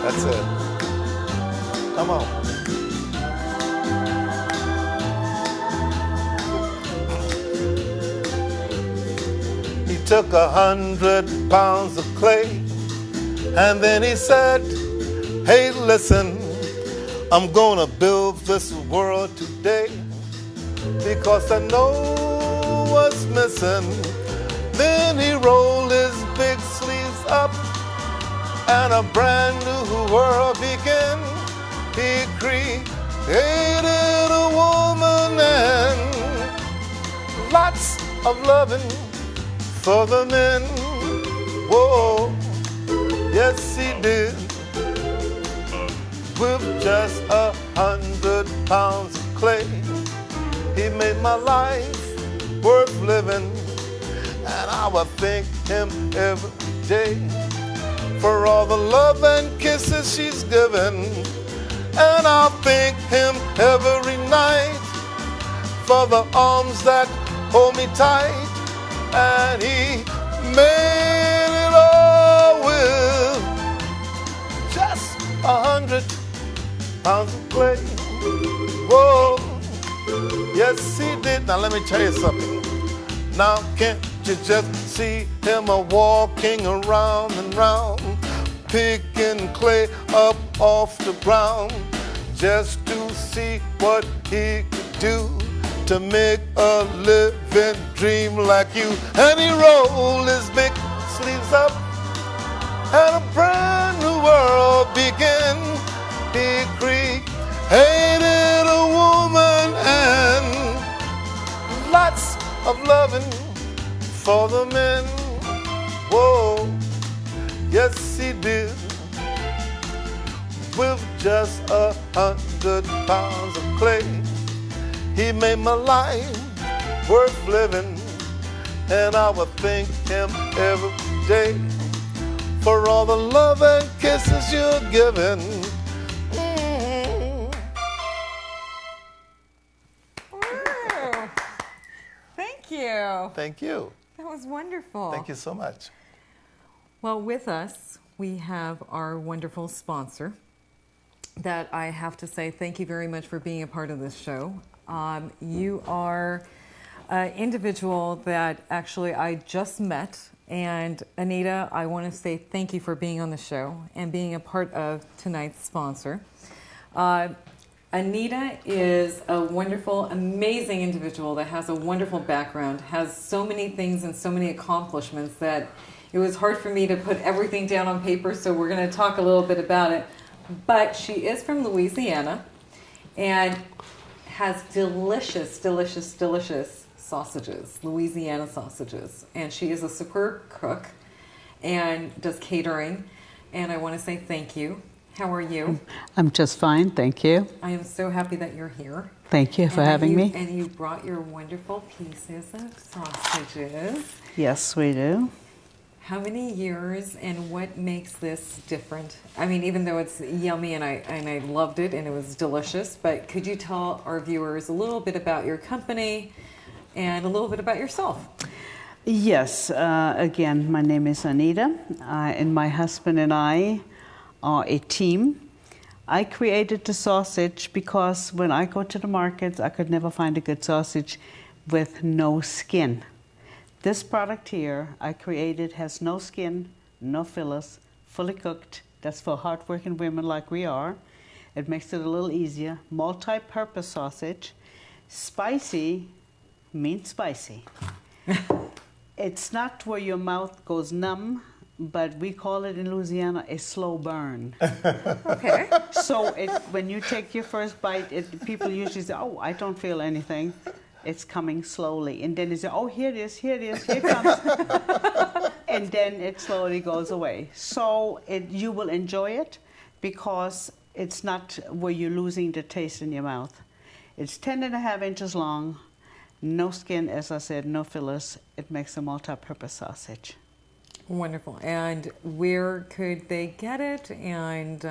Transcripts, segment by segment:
That's it. Come on. He took 100 pounds of clay, and then he said, hey, listen, I'm gonna build this world today, because I know what's missing. Then he rolled his big sleeves up, and a brand new world began. He created a woman and lots of loving for the men. Whoa, yes he did. With just 100 pounds of clay, he made my life worth living, and I would thank him every day for all the love and kisses she's given. And I'll thank him every night for the arms that hold me tight. And he made it all with just 100 pounds of clay. Whoa, yes he did. Now let me tell you something. Now can't you just see him walking around and round, picking clay up off the ground, just to see what he could do to make a living dream like you. And he rolled his big sleeves up, and a brand new world began. He created a woman and lots of loving for the men. Whoa, yes he did. With just 100 pounds of clay, he made my life worth living, and I would thank him every day for all the love and kisses you're giving. Wow. Thank you. Thank you. That was wonderful. Thank you so much. Well, with us, we have our wonderful sponsor that I have to say thank you very much for being a part of this show. You are an individual that actually I just met. And Anita, I want to say thank you for being on the show and being a part of tonight's sponsor. Anita is a wonderful, amazing individual that has a wonderful background, has so many things and so many accomplishments that it was hard for me to put everything down on paper, so we're going to talk a little bit about it. But she is from Louisiana and has delicious, delicious, delicious sausages, Louisiana sausages. And she is a superb cook and does catering. And I want to say thank you. How are you? I'm just fine, thank you. I am so happy that you're here. Thank you for having me. And you brought your wonderful pieces of sausages. Yes, we do. How many years and what makes this different? I mean, even though it's yummy and I loved it and it was delicious, but could you tell our viewers a little bit about your company and a little bit about yourself? Yes, again, my name is Anita, and my husband and I are a team. I created the sausage because when I go to the markets, I could never find a good sausage with no skin. This product here I created has no skin, no fillers, fully cooked. That's for hardworking women like we are. It makes it a little easier. Multi-purpose sausage. Spicy means spicy. It's not where your mouth goes numb, but we call it in Louisiana a slow burn. Okay. So when you take your first bite, people usually say, oh, I don't feel anything. It's coming slowly. And then they say, oh, here it is, here it comes. And then it slowly goes away. So you will enjoy it because it's not where you're losing the taste in your mouth. It's 10.5 inches long, no skin, as I said, no fillers. It makes a multi-purpose sausage. Wonderful. And where could they get it? And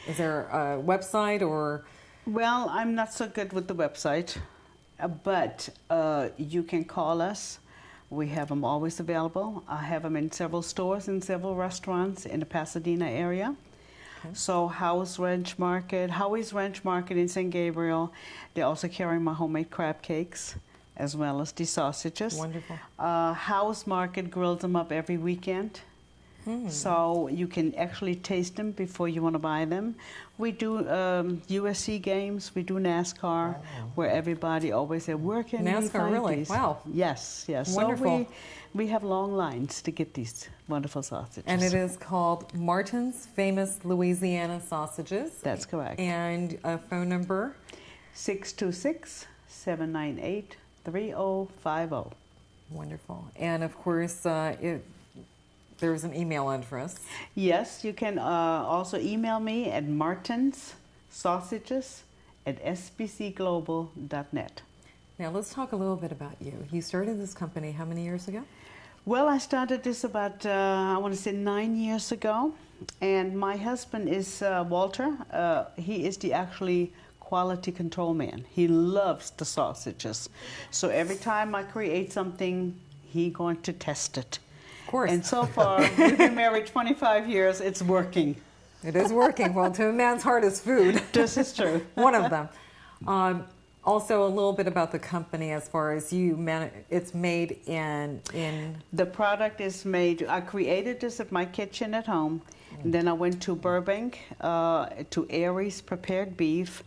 Is there a website or? Well, I'm not so good with the website, but you can call us. We have them always available. I have them in several stores and several restaurants in the Pasadena area. Okay. So Howie's Ranch Market in St. Gabriel. They also carry my homemade crab cakes as well as the sausages. Wonderful. Howie's Market grills them up every weekend. So you can actually taste them before you want to buy them. We do USC games. We do NASCAR, where everybody always says, "Where can we NASCAR, find really? these?" Wow. Yes, yes. Wonderful. So we have long lines to get these wonderful sausages. And it is called Martin's Famous Louisiana Sausages. That's correct. And a phone number? 626-798-3050. Wonderful. And of course, there's an email address. Yes, you can also email me at martinssausages@sbcglobal.net. Now let's talk a little bit about you. You started this company how many years ago? Well, I started this about, I want to say 9 years ago. And my husband is Walter. He is the actually quality control man. He loves the sausages. So every time I create something, he's going to test it. Of course. And so far, we've been married 25 years. It's working. It is working. Well, to a man's heart is food. This is true. One of them. Also, a little bit about the company as far as it's made in. The product is made, I created this at my kitchen at home. And then I went to Burbank, to Aries Prepared Beef,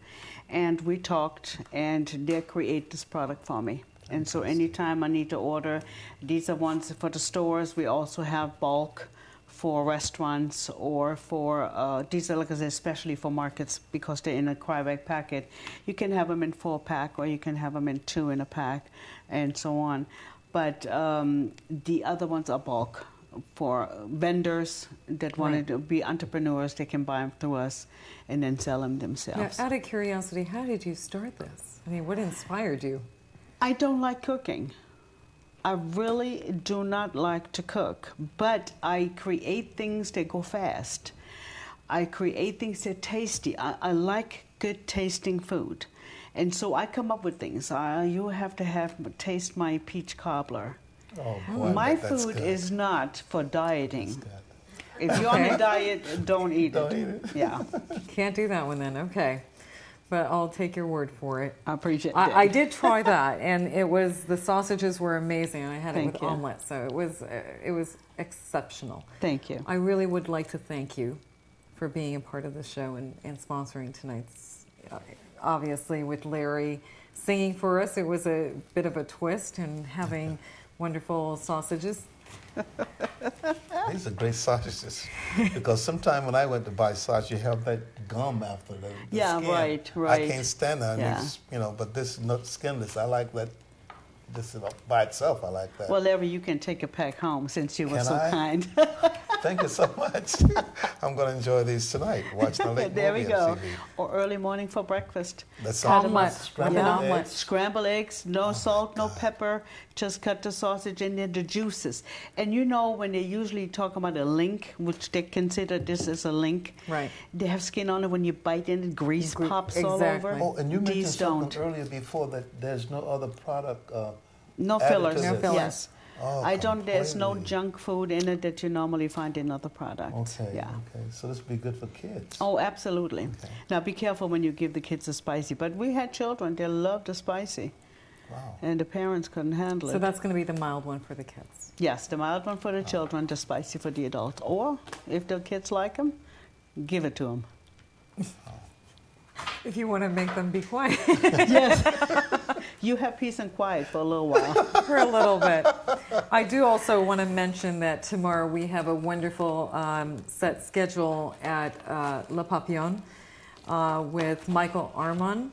and we talked, and they create this product for me. And so anytime I need to order, these are ones for the stores. We also have bulk for restaurants or for, these are, like I said, especially for markets because they're in a cryovac packet. You can have them in 4-pack or you can have them in 2 in a pack and so on. But the other ones are bulk for vendors that want to be entrepreneurs. They can buy them through us and then sell them themselves. Now, out of curiosity, how did you start this? I mean, what inspired you? I don't like cooking. I really do not like to cook, but I create things that go fast. I create things that are tasty. I like good tasting food. And so I come up with things. You have to taste my peach cobbler. Oh, boy, my that's food good. is not for dieting. That's If you're on a diet, don't eat Don't it. eat it. Yeah, Can't do that one then. Okay. But I'll take your word for it. I appreciate it. I did try that, and the sausages were amazing. I had it with omelet, so it was exceptional. Thank you. I really would like to thank you for being a part of the show and sponsoring tonight's. Obviously, with Larry singing for us, it was a bit of a twist, and having wonderful sausages. These are great sausages. Because sometimes when I went to buy sausage, you have that gum after the Yeah, skin. right. I can't stand that. Yeah. It's, but this is not skinless. I like that. This is by itself. I like that. Well, Larry, you can take a pack home since you were Can so I? kind. Thank you so much. I'm going to enjoy these tonight. Watching a late There we movie go. on TV. Or early morning for breakfast. That sounds Omelet. scrambled With an eggs. omelet. Scrambled eggs, no salt, no pepper. Just cut the sausage in there, the juices. And when they usually talk about a link, which they consider this as a link, Right. they have skin on it. When you bite in it, grease pops all exactly. over. Oh, and you mentioned These something don't. earlier before that there's no other product. No added fillers. to No this. fillers. Yes. Oh, I don't. There's no completely. junk food in it that you normally find in other products. Okay. Yeah. Okay. So this would be good for kids. Oh, absolutely. Okay. Now, be careful when you give the kids the spicy. But we had children; they loved the spicy, Wow. and the parents couldn't handle So it. that's going to be the mild one for the kids. Yes, the mild one for the children, the spicy for the adults. Or if the kids like them, give it to them. If you want to make them be quiet Yes. You have peace and quiet for a little while. for a little bit. I do also want to mention that tomorrow we have a wonderful set schedule at Le Papillon with Michael Armand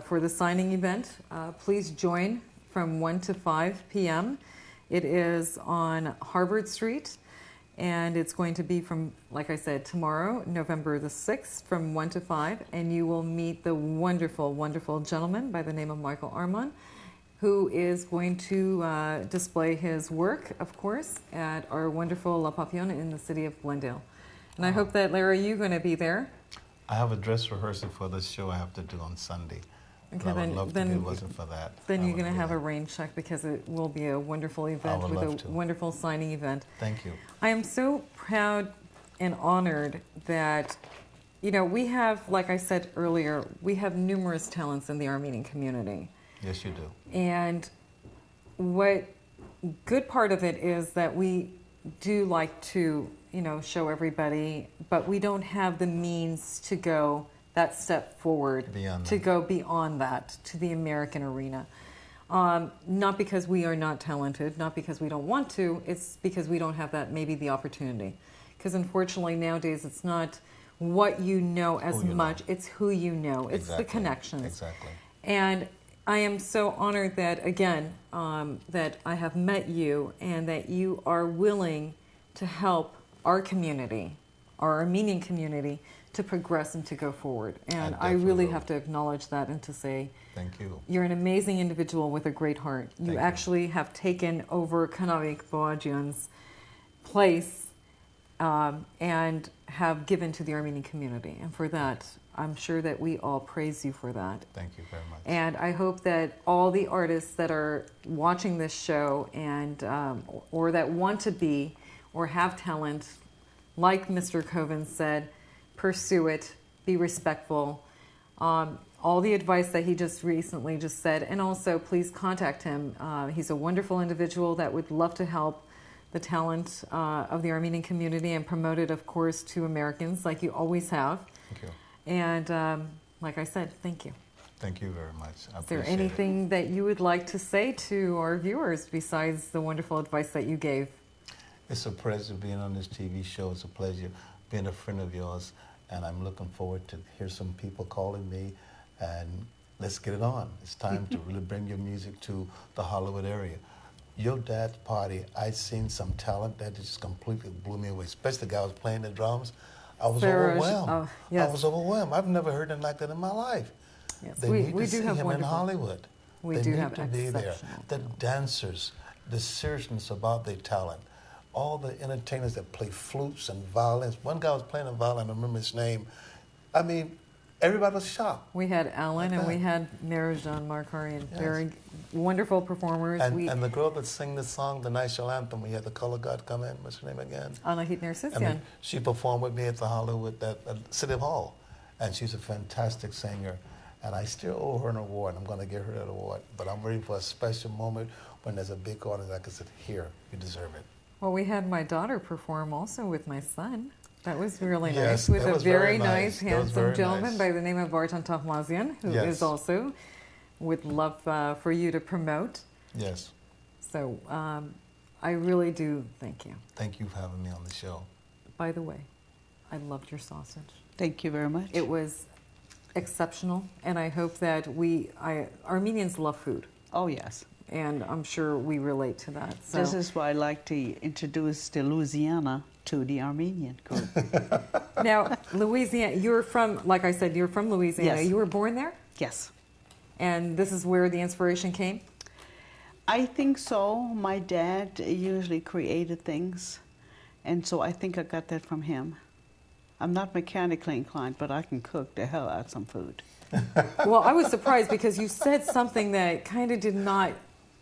for the signing event. Please join from 1 to 5 p.m. It is on Harvard Street, and it's going to be from, like I said, tomorrow, November the 6th, from 1 to 5, and you will meet the wonderful, wonderful gentleman by the name of Michael Armand, who is going to display his work, of course, at our wonderful La Papillon in the city of Glendale. And I hope that, Larry, you're going to be there. I have a dress rehearsal for this show I have to do on Sunday. Okay, I would love to if it wasn't for that. Then you're going to have a rain check because it will be a wonderful event with a wonderful signing event. Thank you. I am so proud and honored that, you know, we have, like I said earlier, we have numerous talents in the Armenian community. Yes, you do. And what good part of it is that we do like to, you know, show everybody, but we don't have the means to go that step forward, go beyond that to the American arena. Not because we are not talented, not because we don't want to, it's because we don't have that, maybe the opportunity. Because unfortunately nowadays it's not what you know as much, it's who you know, it's the connections. Exactly. And I am so honored that, again, that I have met you and that you are willing to help our community, our Armenian community, to progress and to go forward. And I really have to acknowledge that and to say, thank you. You're an amazing individual with a great heart. You actually have taken over Kanavik Boajian's place and have given to the Armenian community. And for that, I'm sure that we all praise you for that. Thank you very much. And I hope that all the artists that are watching this show and or that want to be or have talent, like Mr. Covin said, pursue it, be respectful. All the advice that he just recently just said, and also please contact him. He's a wonderful individual that would love to help the talent of the Armenian community and promote it, of course, to Americans, like you always have. Thank you. And like I said, thank you. Thank you very much. Is there anything that you would like to say to our viewers besides the wonderful advice that you gave? It's a pleasure being on this TV show. It's a pleasure being a friend of yours. And I'm looking forward to hear some people calling me. And let's get it on. It's time to really bring your music to the Hollywood area. Your dad's party, I seen some talent that just completely blew me away, especially the guy who was playing the drums. I was overwhelmed. Oh, yes. I was overwhelmed. I've never heard anything like that in my life. Yes. They need to see him in Hollywood. We they do need have to be there. The dancers, the seriousness about their talent, all the entertainers that play flutes and violins. One guy was playing a violin, I remember his name. I mean, everybody was shocked. We had Alan and we had Marajan Markarian, very wonderful performers. And the girl that sang the song, the national anthem, we had the color god come in. What's her name again? Anahit Nersisyan. She performed with me at the Hollywood, at City Hall. And she's a fantastic singer. And I still owe her an award. I'm going to give her that award. But I'm ready for a special moment when there's a big audience. I can say, here, you deserve it. Well, we had my daughter perform also with my son. That was really yes, nice, with a very nice, handsome nice. gentleman by the name of Vartan Tahmazian, who is also would love for you to promote. Yes. So I really do thank you. Thank you for having me on the show. By the way, I loved your sausage. Thank you very much. It was exceptional, and I hope that Armenians love food. Oh, yes. And I'm sure we relate to that. So. This is why I like to introduce the Louisiana to the Armenian group. Now, Louisiana, you're from, like I said, you're from Louisiana. Yes. You were born there? Yes. And this is where the inspiration came? I think so. My dad usually created things, and so I think I got that from him. I'm not mechanically inclined, but I can cook the hell out of some food. Well, I was surprised because you said something that kind of did not,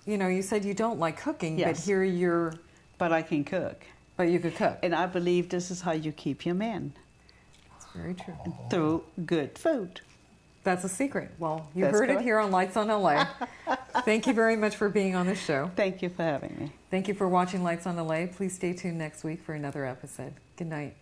you know, you said you don't like cooking, yes. but here you're... But I can cook. But you could cook. And I believe this is how you keep your men. That's very true. Through good food. That's a secret. Well, you That's heard correct. it here on Lights on LA. Thank you very much for being on the show. Thank you for having me. Thank you for watching Lights on LA. Please stay tuned next week for another episode. Good night.